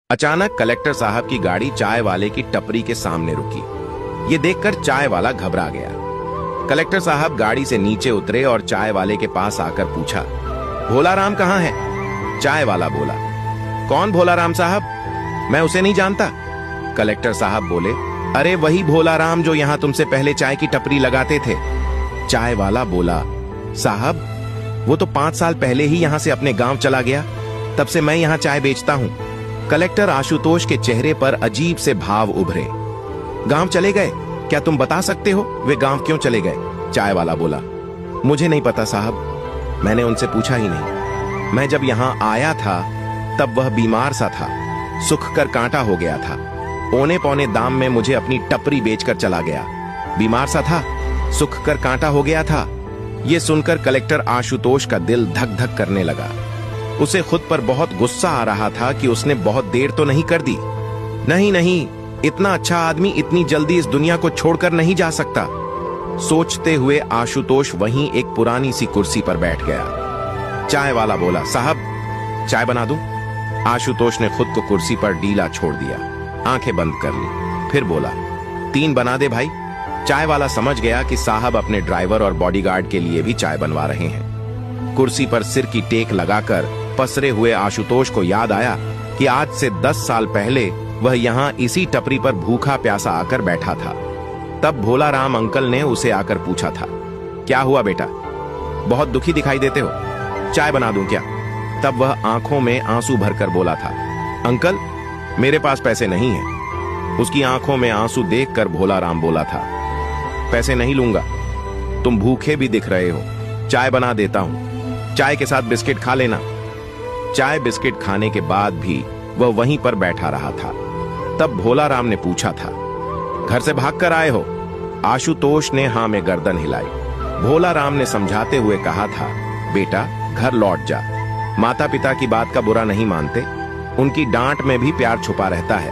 अचानक कलेक्टर साहब की गाड़ी चाय वाले की टपरी के सामने रुकी। ये देखकर चाय वाला घबरा गया। कलेक्टर साहब गाड़ी से नीचे उतरे और चाय वाले के पास आकर पूछा, भोलाराम कहाँ है? चाय वाला बोला, कौन भोलाराम साहब? मैं उसे नहीं जानता। कलेक्टर साहब बोले, अरे वही भोलाराम जो यहां तुमसे पहले चाय की टपरी लगाते थे। चाय वाला बोला, साहब वो तो 5 साल पहले ही यहां से अपने गांव चला गया, तब से मैं यहां चाय बेचता हूं। कलेक्टर आशुतोष के चेहरे पर अजीब से भाव उभरे। गांव चले गए? क्या तुम बता सकते हो वे गांव क्यों चले गए? चाय वाला बोला, मुझे नहीं पता साहब, मैंने उनसे पूछा ही नहीं। मैं जब यहां आया था तब वह बीमार सा था, सूख कर कांटा हो गया था। औने पौने दाम में मुझे अपनी टपरी बेचकर चला गया। बीमार सा था, सूख कर कांटा हो गया था। यह सुनकर कलेक्टर आशुतोष का दिल धक धक करने लगा। उसे खुद पर बहुत गुस्सा आ रहा था कि उसने बहुत देर तो नहीं कर दी। नहीं नहीं, इतना अच्छा आदमी इतनी जल्दी इस दुनिया को छोड़कर नहीं जा सकता। सोचते हुए आशुतोष वहीं एक पुरानी सी कुर्सी पर बैठ गया। चाय वाला बोला, साहब चाय बना दूं? आशुतोष ने खुद को कुर्सी पर डीला छोड़ दिया, आंखें बंद कर ली, फिर बोला, 3 बना दे भाई। चाय वाला समझ गया कि साहब अपने ड्राइवर और बॉडीगार्ड के लिए भी चाय बनवा रहे हैं। कुर्सी पर सिर की टेक लगाकर पसरे हुए आशुतोष को याद आया कि आज से 10 साल पहले वह यहां इसी टपरी पर भूखा प्यासा आकर बैठा था। तब भोलाराम अंकल ने उसे आकर पूछा था, क्या हुआ बेटा, बहुत दुखी दिखाई देते हो, चाय बना दूं क्या? तब वह आंखों में आंसू भरकर बोला था, अंकल मेरे पास पैसे नहीं हैं। उसकी आंखों में आंसू देखकर भोलाराम बोला था, पैसे नहीं लूंगा, तुम भूखे भी दिख रहे हो, चाय बना देता हूं, चाय के साथ बिस्किट खा लेना। चाय बिस्किट खाने के बाद भी वह वहीं पर बैठा रहा था। तब भोलाराम ने पूछा था, घर से भागकर आए हो? आशुतोष ने हां में गर्दन हिलाई। भोलाराम ने समझाते हुए कहा था, बेटा घर लौट जा, माता पिता की बात का बुरा नहीं मानते, उनकी डांट में भी प्यार छुपा रहता है।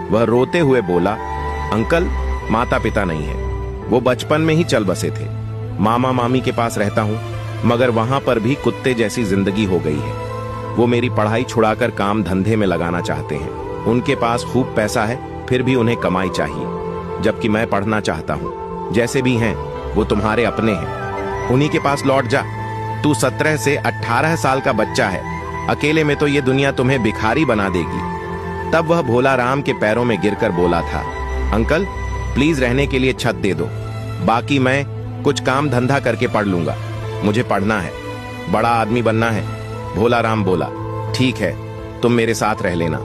वह रोते हुए बोला, अंकल माता पिता नहीं है, वो बचपन में ही चल बसे थे। मामा मामी के पास रहता हूं, मगर वहां पर भी कुत्ते जैसी जिंदगी हो गई है। वो मेरी पढ़ाई छुड़ाकर काम धंधे में लगाना चाहते हैं। उनके पास खूब पैसा है, फिर भी उन्हें कमाई चाहिए, जबकि मैं पढ़ना चाहता हूं। जैसे भी हैं वो तुम्हारे अपने हैं, उन्हीं के पास लौट जा। तू 17 से 18 साल का बच्चा है, अकेले में तो ये दुनिया तुम्हें भिखारी बना देगी। तब वह भोलाराम के पैरों में गिरकर बोला था, अंकल प्लीज रहने के लिए छत दे दो, बाकी मैं कुछ काम धंधा करके पढ़ लूंगा, मुझे पढ़ना है, बड़ा आदमी बनना है। भोलाराम बोला, ठीक है तुम मेरे साथ रह लेना,